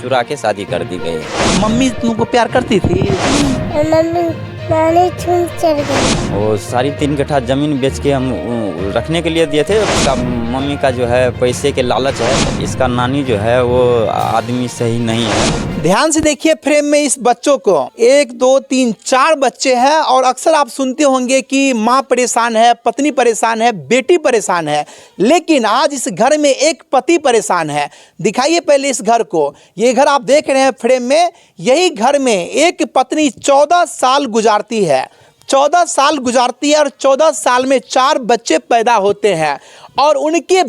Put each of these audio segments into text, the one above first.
चुरा के शादी कर दी गई। मम्मी तुमको प्यार करती थी? मम्मी नानी छूट चल गई। वो सारी 3 कट्ठा ज़मीन बेच के हम रखने के लिए दिए थे। उसका मम्मी का जो है पैसे के लालच है। इसका नानी जो है वो आदमी सही नहीं है। ध्यान से देखिए फ्रेम में इस बच्चों को, 1 2 3 4 बच्चे हैं और अक्सर आप सुनते होंगे कि माँ परेशान है, पत्नी परेशान है, बेटी परेशान है, लेकिन आज इस घर में एक पति परेशान है। दिखाइए पहले इस घर को। ये घर आप देख रहे हैं फ्रेम में, यही घर में एक पत्नी 14 साल गुजारती है। 14 साल गुजारती है और 14 साल में 4 बच्चे पैदा होते हैं और उनके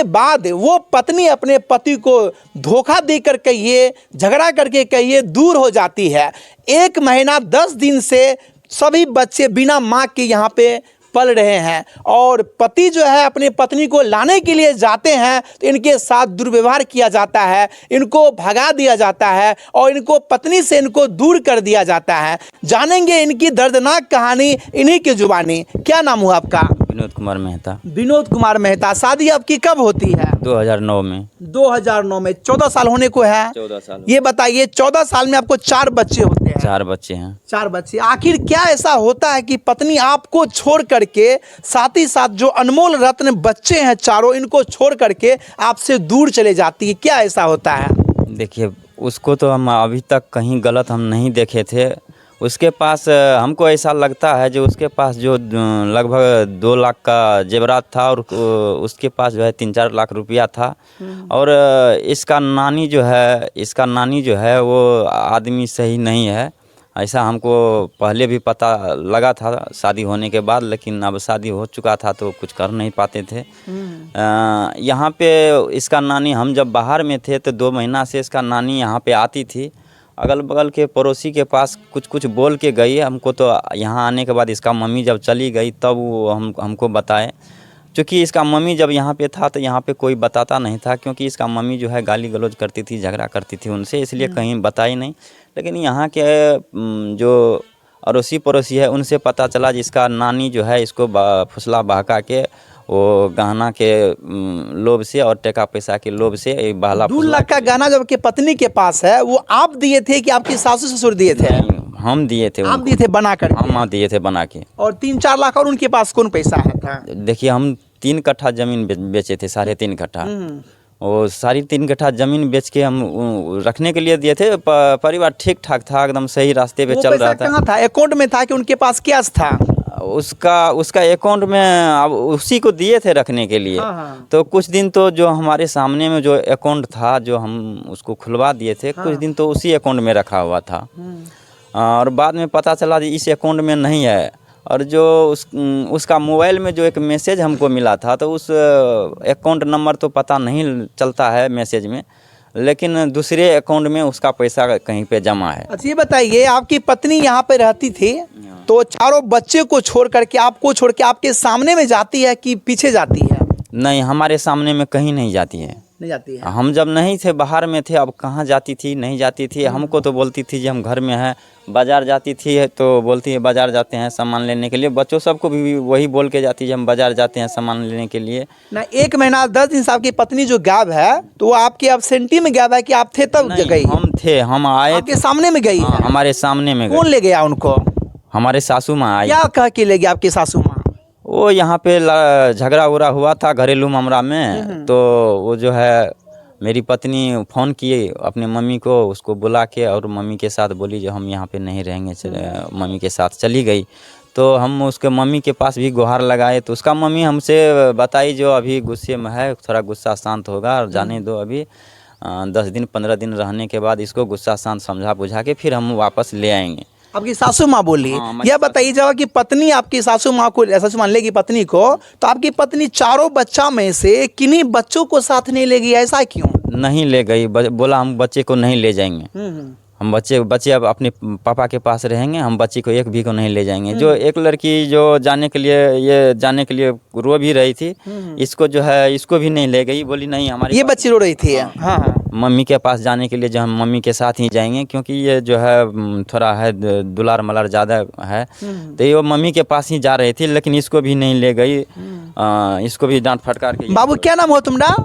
बाद वो पत्नी अपने पति को धोखा देकर कहिए, झगड़ा करके कहिए, दूर हो जाती है। 1 महीना 10 दिन से सभी बच्चे बिना माँ के यहाँ पे पल रहे हैं और पति जो है अपने पत्नी को लाने के लिए जाते हैं तो इनके साथ दुर्व्यवहार किया जाता है, इनको भगा दिया जाता है और इनको पत्नी से इनको दूर कर दिया जाता है। जानेंगे इनकी दर्दनाक कहानी इन्हीं की जुबानी। क्या नाम हुआ आपका? विनोद कुमार मेहता। विनोद कुमार मेहता। शादी आपकी कब होती है? 2009 में। 2009 में। 14 साल होने को है। 14 साल। ये बताइए 14 साल में आपको 4 बच्चे होते हैं? 4 बच्चे हैं। 4 बच्चे। आखिर क्या ऐसा होता है कि पत्नी आपको छोड़ करके, साथ ही साथ जो अनमोल रत्न बच्चे हैं चारों, इनको छोड़ करके आपसे दूर चले जाती है? क्या ऐसा होता है? देखिए उसको तो हम अभी तक कहीं गलत हम नहीं देखे थे। उसके पास हमको ऐसा लगता है जो उसके पास जो लगभग 2 लाख का जेवरात था और उसके पास जो है 3-4 लाख रुपया था। और इसका नानी जो है वो आदमी सही नहीं है। ऐसा हमको पहले भी पता लगा था शादी होने के बाद, लेकिन अब शादी हो चुका था तो कुछ कर नहीं पाते थे। यहाँ पे इसका नानी, हम जब बाहर में थे तो 2 महीना से इसका नानी यहाँ पे आती थी। अगल बगल के पड़ोसी के पास कुछ बोल के गई हमको। तो यहाँ आने के बाद इसका मम्मी जब चली गई तब वो हमको बताए। क्योंकि इसका मम्मी जब यहाँ पे था तो यहाँ पे कोई बताता नहीं था, क्योंकि इसका मम्मी जो है गाली गलौज करती थी, झगड़ा करती थी उनसे, इसलिए कहीं बताई नहीं। लेकिन यहाँ के जो अड़ोसी पड़ोसी है उनसे पता चला जिसका नानी जो है इसको फुसला बहका के वो गहना के लोभ से और टका पैसा के लोभ से बहला 2 लाख का गहना जब के पत्नी के पास है, वो आप दिए थे कि आपके सासू ससुर दिए थे? हम दिए थे। आप दिए थे बना कर? हम दिए थे बना के। और 3-4 लाख और उनके पास कौन पैसा है था? देखिए हम 3 कट्ठा जमीन बेचे थे, 3.5 कट्ठा। वो 3.5 कट्ठा जमीन बेच के हम रखने के लिए दिए थे। परिवार ठीक ठाक था, एकदम सही रास्ते पे चल रहा था। कहाँ था? अकाउंट में था कि उनके पास कैश था? उसका अकाउंट में अब उसी को दिए थे रखने के लिए। तो कुछ दिन तो जो हमारे सामने में जो अकाउंट था जो हम उसको खुलवा दिए थे, कुछ दिन तो उसी अकाउंट में रखा हुआ था। और बाद में पता चला इस अकाउंट में नहीं है। और जो उसका मोबाइल में जो एक मैसेज हमको मिला था तो उस अकाउंट नंबर तो पता नहीं चलता है मैसेज में, लेकिन दूसरे अकाउंट में उसका पैसा कहीं पे जमा है। अच्छा ये बताइए, आपकी पत्नी यहाँ पे रहती थी तो चारों बच्चे को छोड़ करके, आपको छोड़ के आपके सामने में जाती है कि पीछे जाती है? नहीं, हमारे सामने में कहीं नहीं जाती है। नहीं जाती है। हम जब नहीं थे, बाहर में थे, अब कहाँ जाती थी, नहीं जाती थी। हमको तो बोलती थी जो हम घर में हैं। बाज़ार जाती थी तो बोलती है बाज़ार जाते हैं सामान लेने के लिए। बच्चों सबको भी वही बोल के जाती है हम बाज़ार जाते हैं सामान लेने के लिए। ना 1 महीना 10 दिन से आपकी पत्नी जो गायब है तो वो आपके एब्सेंटी में गायब है कि आप थे तब गई? हम थे, हम आए। आपके सामने में गई? हमारे सामने में। कौन ले गया उनको? हमारे सासू माँ आई। क्या कह के ले गया आपकी सासू माँ? वो यहाँ पे झगड़ा उगड़ा हुआ था घरेलू मामला में। तो वो जो है मेरी पत्नी फ़ोन किए अपने मम्मी को, उसको बुला के, और मम्मी के साथ बोली जो हम यहाँ पे नहीं रहेंगे, मम्मी के साथ चली गई। तो हम उसके मम्मी के पास भी गुहार लगाए तो उसका मम्मी हमसे बताई जो अभी गुस्से में है, थोड़ा गुस्सा शांत होगा और जाने दो, अभी 10 दिन 15 दिन रहने के बाद इसको गुस्सा शांत समझा बुझा के फिर हम वापस ले आएंगे। आपकी सासू माँ बोली? यह बताइए जब कि पत्नी आपकी सासू माँ को, सासू मान लेगी पत्नी को, तो आपकी पत्नी चारों बच्चा में से किन्हीं बच्चों को साथ नहीं ले गई? ऐसा क्यों? नहीं ले गई, बोला हम बच्चे को नहीं ले जाएंगे। हम बच्चे अब अपने पापा के पास रहेंगे, हम बच्ची को एक भी को नहीं ले जाएंगे। जो एक लड़की जो जाने के लिए रो भी रही थी, इसको जो है इसको भी नहीं ले गई। बोली नहीं हमारी, ये बच्ची रो रही थी। हाँ। मम्मी के पास जाने के लिए जो हम मम्मी के साथ ही जाएंगे, क्योंकि ये जो है थोड़ा है दुलार मलार ज़्यादा है, तो ये मम्मी के पास ही जा रही थी, लेकिन इसको भी नहीं ले गई। इसको भी डांट फटकार के। बाबू क्या नाम हो तुम्हारा?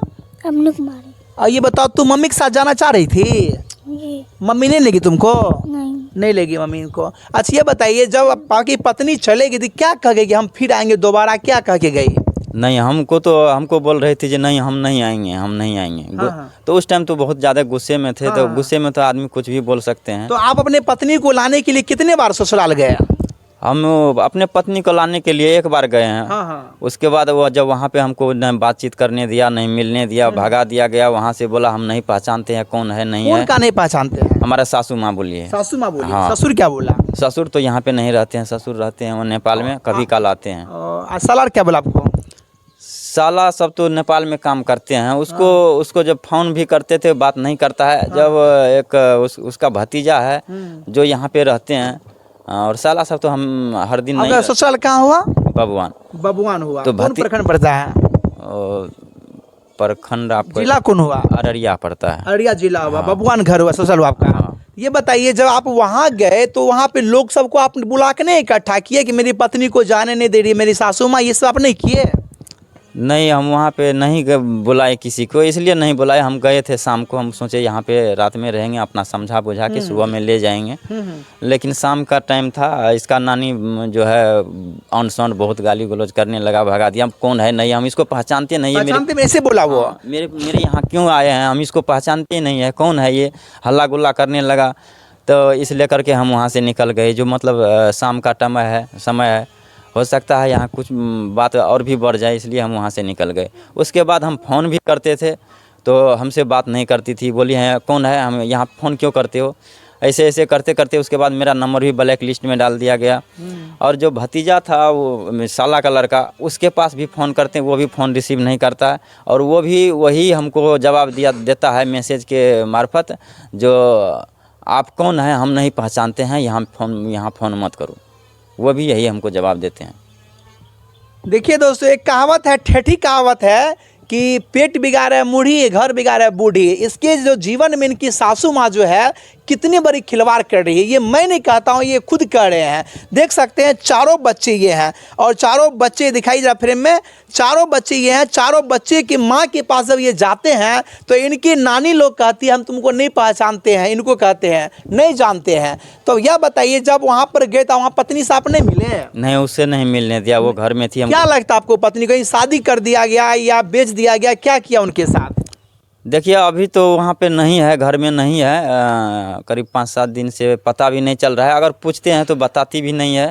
अमनु कुमारी। और ये बताओ, तुम मम्मी के साथ जाना चाह रही थी? जी मम्मी नहीं लेगी तुमको? नहीं। नहीं लेगी मम्मी इनको। अच्छा ये बताइए, जब आपकी पत्नी चलेगी थी क्या कह गई कि हम फिर आएंगे दोबारा, क्या कह के गई? नहीं, हमको बोल रहे थे कि नहीं हम नहीं आएंगे, हम नहीं आएंगे। हाँ। तो उस टाइम तो बहुत ज़्यादा गुस्से में थे, तो हाँ। गुस्से में तो आदमी कुछ भी बोल सकते हैं। तो आप अपने पत्नी को लाने के लिए कितने बार ससुराल गए? हम अपने पत्नी को लाने के लिए एक बार गए हैं। हाँ। उसके बाद वो जब वहाँ पे हमको न बातचीत करने दिया, नहीं मिलने दिया, भगा दिया गया वहाँ से। बोला हम नहीं पहचानते हैं कौन है नहीं कौन है। का नहीं पहचानते हैं? हमारा सासू माँ बोली है। सासू माँ बोली। हाँ। ससुर क्या बोला? ससुर तो यहाँ पे नहीं रहते हैं, ससुर रहते हैं वो नेपाल में, कभी कल आते हैं। और सालार क्या बोला आपको? साला सब तो नेपाल में काम करते हैं। उसको जब फोन भी करते थे बात नहीं करता है। जब एक उसका भतीजा है जो यहाँ पे रहते हैं, और साला सब तो हम हर दिन नहीं। आपका ससुराल कहाँ हुआ? बबुआन बबुआन हुआ। तो कौन प्रखंड पड़ता है? और प्रखंड आपको जिला कौन हुआ? अररिया पड़ता है। अररिया जिला हुआ। बबुआन घर हुआ ससुराल हुआ आपका। हाँ। ये बताइए, जब आप वहाँ गए तो वहाँ पे लोग सबको आपने बुला के नहीं इकट्ठा किए कि मेरी पत्नी को जाने नहीं दे रही मेरी सासू माँ, ये सब आप नहीं किए? नहीं, हम वहाँ पे नहीं बुलाए किसी को, इसलिए नहीं बुलाए। हम गए थे शाम को, हम सोचे यहाँ पे रात में रहेंगे, अपना समझा बुझा के सुबह में ले जाएंगे। लेकिन शाम का टाइम था, इसका नानी जो है ऑन साउंड बहुत गाली गलौज करने लगा, भगा दिया। कौन है नहीं, हम इसको पहचानते नहीं है। पहचानते में ऐसे बोला वो? मेरे यहाँ क्यों आए हैं, हम इसको पहचानते ही नहीं है, कौन है ये, हल्ला गुल्ला करने लगा। तो इस लेकर के हम वहाँ से निकल गए। जो मतलब शाम का समय है, हो सकता है यहाँ कुछ बात और भी बढ़ जाए, इसलिए हम वहाँ से निकल गए। उसके बाद हम फ़ोन भी करते थे तो हमसे बात नहीं करती थी। बोली है कौन है, हम यहाँ फ़ोन क्यों करते हो, ऐसे ऐसे करते करते उसके बाद मेरा नंबर भी ब्लैक लिस्ट में डाल दिया गया। और जो भतीजा था वो साला का लड़का, उसके पास भी फ़ोन करते हैं, वो भी फ़ोन रिसीव नहीं करता है। और वो भी वही हमको जवाब देता है मैसेज के मार्फत, जो आप कौन है हम नहीं पहचानते हैं, यहाँ फ़ोन मत करो। वो भी यही हमको जवाब देते हैं। देखिए दोस्तों, एक कहावत है, ठेठी कहावत है कि पेट बिगाड़े मूढ़ी, घर बिगाड़े बूढ़ी। इसके जो जीवन में इनकी सासू माँ जो है कितनी बड़ी खिलवाड़ कर रही है, ये मैं नहीं कहता हूँ, ये खुद कह रहे हैं। देख सकते हैं चारों बच्चे ये हैं, और चारों बच्चे दिखाई जरा फ्रेम में, चारों बच्चे ये हैं। चारों बच्चे की माँ के पास जब ये जाते हैं तो इनकी नानी लोग कहती है हम तुमको नहीं पहचानते हैं, इनको कहते हैं नहीं जानते हैं। तो यह बताइए, जब वहाँ पर गए तो वहाँ पत्नी से आप नहीं मिले? नहीं, उससे नहीं मिलने दिया, वो घर में थी। क्या लगता है आपको, पत्नी को शादी कर दिया गया या बेच दिया गया, क्या किया उनके साथ? देखिए अभी तो वहाँ पे नहीं है, घर में नहीं है। करीब 5-7 दिन से पता भी नहीं चल रहा है। अगर पूछते हैं तो बताती भी नहीं है।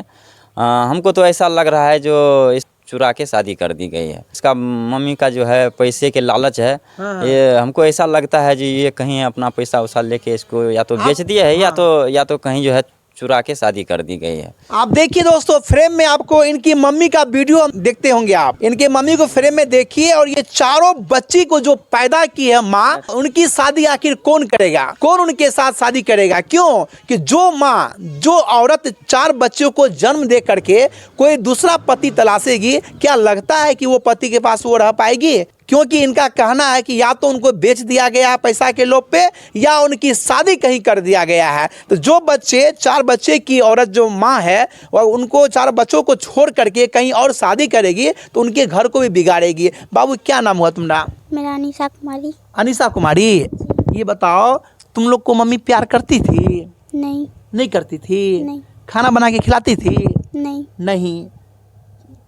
हमको तो ऐसा लग रहा है जो इस चुरा के शादी कर दी गई है। इसका मम्मी का जो है पैसे के लालच है। ये हमको ऐसा लगता है जी ये कहीं अपना पैसा वैसा लेके इसको या तो बेच दिया है, या तो कहीं जो है चुरा के शादी कर दी गई है। आप देखिए दोस्तों, फ्रेम में आपको इनकी मम्मी का वीडियो देखते होंगे आप। इनके मम्मी को फ्रेम में देखिए, और ये चारों बच्ची को जो पैदा की है माँ, उनकी शादी आखिर कौन करेगा, कौन उनके साथ शादी करेगा? क्यों कि जो माँ, जो औरत 4 बच्चों को जन्म दे करके कोई दूसरा पति तलाशेगी, क्या लगता है कि वो पति के पास वो रह पाएगी? क्योंकि इनका कहना है कि या तो उनको बेच दिया गया है पैसा के लोभ पे, या उनकी शादी कहीं कर दिया गया है। तो जो बच्चे 4 बच्चे की औरत जो माँ है, वह उनको 4 बच्चों को छोड़ करके कहीं और शादी करेगी तो उनके घर को भी बिगाड़ेगी। बाबू क्या नाम हुआ तुम्हारा? मेरा अनीशा कुमारी। अनीशा कुमारी, ये बताओ तुम लोग को मम्मी प्यार करती थी? नहीं। नहीं करती थी? नहीं। खाना बना के खिलाती थी? नहीं। नहीं।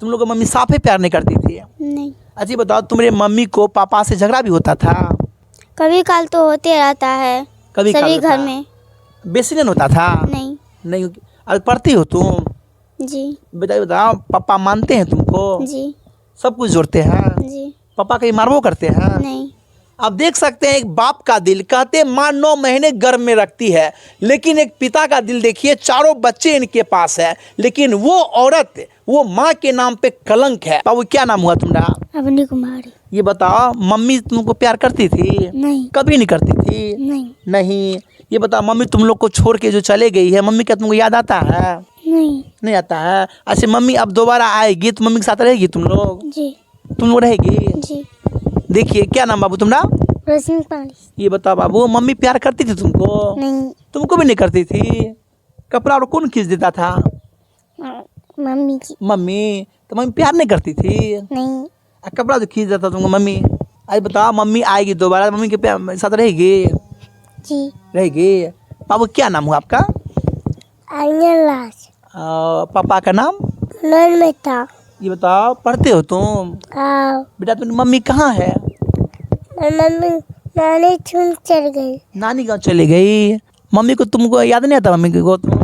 तुम लोग को मम्मी साफ ही प्यार नहीं करती थी? नहीं। अच्छा बताओ, तुम्हारे मम्मी को पापा से झगड़ा भी होता था? कभी काल तो होते रहता है, कभी सभी घर में। बेसी नहीं होता था? नहीं। नहीं। अब पढ़ती हो तुम? जी। बताओ पापा मानते हैं तुमको? जी। सब कुछ जोड़ते हैं? जी। पापा कहीं मारवो करते हैं? नहीं। आप देख सकते हैं एक बाप का दिल, कहते माँ 9 महीने गर्भ में रखती है, लेकिन एक पिता का दिल देखिए, चारों बच्चे इनके पास है, लेकिन वो औरत, वो माँ के नाम पे कलंक है। बाबू क्या नाम हुआ तुम्हारा? अवनी कुमारी। ये बताओ, मम्मी तुमको प्यार करती थी? नहीं। कभी नहीं करती थी? नहीं। नहीं। ये बताओ, मम्मी तुम लोग को छोड़ के जो चले गई है, मम्मी का तुमको याद आता है? नहीं। नहीं आता है। अच्छा मम्मी अब दोबारा आएगी तो मम्मी के साथ रहेगी तुम लोग? जी। तुम लोग रहेगी? जी। देखिए, क्या नाम बाबू तुम्हारा? रोशनी कुमारी। ये बताओ बाबू, मम्मी प्यार करती थी तुमको? नहीं। तुमको भी नहीं करती थी? कपड़ा और कौन खींच देता था? मम्मी की। मम्मी। तो मम्मी प्यार नहीं करती थी? नहीं। कपड़ा जो खींच देता तुमको मम्मी? आज बताओ, मम्मी आएगी दोबारा, मम्मी के साथ रहेगी? जी रहेगी। बाबू क्या नाम हुआ आपका? आंगनराज पापा का नाम? नन में था। ये बताओ, पढ़ते हो तुम? आओ बेटा तुम्हारी मम्मी कहाँ है? मम्मी नानी छून चल गई। नानी गाँव चली गई। मम्मी को तुमको याद नहीं आता मम्मी को तुम?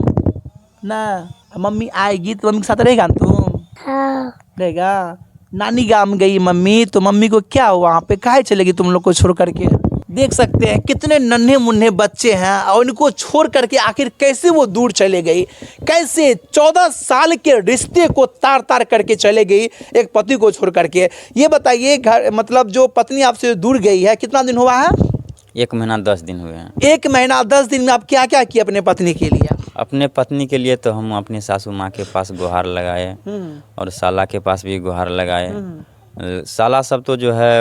ना, मम्मी आएगी तो मम्मी के साथ रहेगा ना तुम? आओ रहेगा। नानी गाँव गई मम्मी, तो मम्मी को क्या हुआ, वहाँ पे काहे चलेगी तुम लोग को छोड़ करके? देख सकते हैं कितने नन्हे मुन्ने बच्चे हैं और इनको छोड़ करके आखिर कैसे वो दूर चले गई, कैसे 14 साल के रिश्ते को तार तार करके चले गई एक पति को छोड़ करके। ये बताइए, घर मतलब जो पत्नी आपसे दूर गई है, कितना दिन हुआ है? 1 महीना 10 दिन हुए हैं। 1 महीना 10 दिन में आप क्या क्या किए अपने पत्नी के लिए? अपने पत्नी के लिए तो हम अपनी सासू माँ के पास गुहार लगाए और साला के पास भी गुहार लगाए। साला सब तो जो है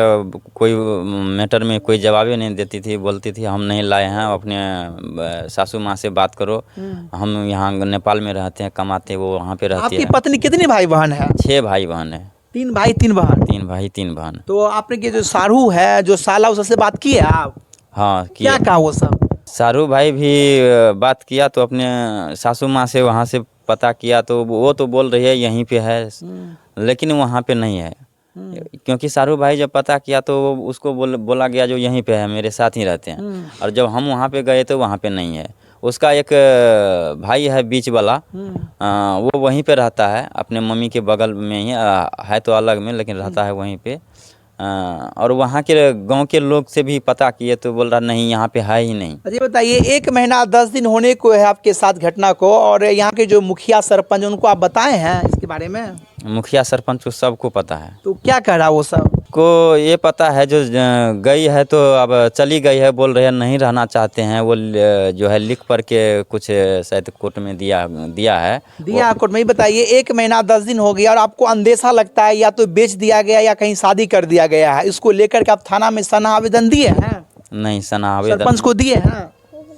कोई मैटर में कोई जवाब ही नहीं देती थी, बोलती थी हम नहीं लाए हैं, अपने सासू माँ से बात करो, हम यहाँ नेपाल में रहते हैं, कमाते हैं, वो वहाँ पे रहती आपकी है। पत्नी कितनी भाई बहन है? 6 भाई बहन है। 3 भाई 3 बहन। 3 भाई 3 बहन। तो आपने के जो सारू है, जो साला, उससे बात की है आप? हाँ क्या किया। कहा वो सब? सारू भाई भी बात किया तो अपने सासू माँ से वहाँ से पता किया तो वो तो बोल रही है यहीं पे है, लेकिन वहाँ पे नहीं है। क्योंकि सारू भाई जब पता किया तो उसको बोला गया जो यहीं पे है, मेरे साथ ही रहते हैं। और जब हम वहाँ पे गए तो वहाँ पे नहीं है। उसका एक भाई है बीच वाला, वो वहीं पे रहता है, अपने मम्मी के बगल में ही है, तो अलग में, लेकिन रहता है वहीं पे। और वहाँ के गांव के लोग से भी पता किए तो बोल रहा नहीं, यहाँ पे है ही नहीं। अच्छा ये बताइए, 1 महीना 10 दिन होने को है आपके साथ घटना को, और यहाँ के जो मुखिया सरपंच उनको आप बताए हैं इसके बारे में? मुखिया सरपंच को सबको पता है। तो क्या कह रहा वो सब? को ये पता है जो गई है तो अब चली गई है, बोल रहे हैं नहीं रहना चाहते हैं। वो जो है लिख पढ़ के कुछ शायद कोर्ट में दिया है। दिया कोर्ट में ही। बताइए, 1 महीना 10 दिन हो गया और आपको अंदेशा लगता है या तो बेच दिया गया या कहीं शादी कर दिया गया है, इसको लेकर के आप थाना में सना आवेदन दिए हैं? नहीं, सना आवेदन सरपंच को दिए हैं?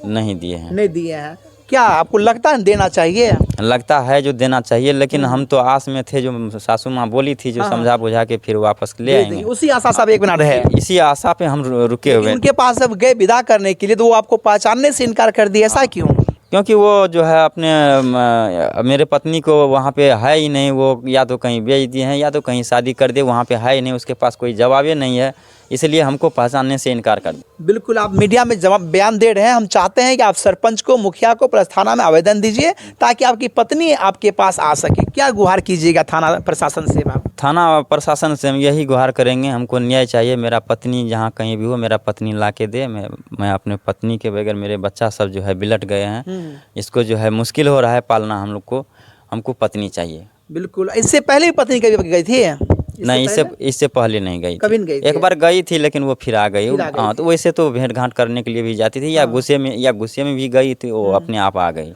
नहीं दिए हैं। नहीं दिए हैं। क्या आपको लगता है देना चाहिए? लगता है जो देना चाहिए, लेकिन हम तो आस में थे, जो सासू माँ बोली थी, जो समझा बुझा के फिर वापस ले आएंगे, उसी आशा सब एक बना रहे हैं। इसी आशा पे हम रुके हुए। उनके पास जब गए विदा करने के लिए तो वो आपको पहचानने से इनकार कर दिया, ऐसा क्यों? क्योंकि वो जो है अपने मेरे पत्नी को वहाँ पे है ही नहीं, वो या तो कहीं बेच दिए हैं या तो कहीं शादी कर दे, वहाँ पे है ही नहीं, उसके पास कोई जवाब ही नहीं है, इसलिए हमको पहचानने से इनकार कर दिया। बिल्कुल, आप मीडिया में जवाब बयान दे रहे हैं। हम चाहते हैं कि आप सरपंच को, मुखिया को प्लस थाना में आवेदन दीजिए ताकि आपकी पत्नी आपके पास आ सके। क्या गुहार कीजिएगा थाना प्रशासन से? आप थाना प्रशासन से हम यही गुहार करेंगे, हमको न्याय चाहिए। मेरा पत्नी जहाँ कहीं भी हो, मेरा पत्नी ला के दे। मैं अपने पत्नी के बगैर, मेरे बच्चा सब जो है बिलट गए हैं, इसको जो है मुश्किल हो रहा है पालना हम लोग को, हमको पत्नी चाहिए। बिल्कुल। इससे पहले भी पत्नी कभी गई थी? नहीं, इससे पहले नहीं गई कभी थी। नहीं गई थी? एक बार गई थी, लेकिन वो फिर आ गई। फिर आ गई हाँ, तो वैसे तो भेंट घाट करने के लिए भी जाती थी, या गुस्से में भी गई थी, वो अपने आप आ गई।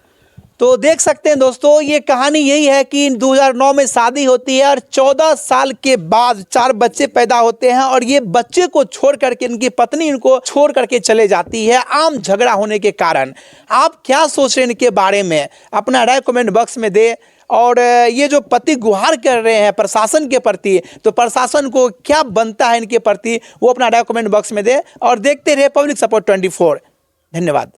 तो देख सकते हैं दोस्तों, ये कहानी यही है कि 2009 में शादी होती है और 14 साल के बाद 4 बच्चे पैदा होते हैं, और ये बच्चे को छोड़ करके इनकी पत्नी इनको छोड़ करके चले जाती है आम झगड़ा होने के कारण। आप क्या सोच रहे हैं इनके बारे में? अपना राय कमेंट बॉक्स में दे। और ये जो पति गुहार कर रहे हैं प्रशासन के प्रति, तो प्रशासन को क्या बनता है इनके प्रति, वो अपना राय कमेंट बॉक्स में दे। और देखते रहे पब्लिक सपोर्ट 24। धन्यवाद।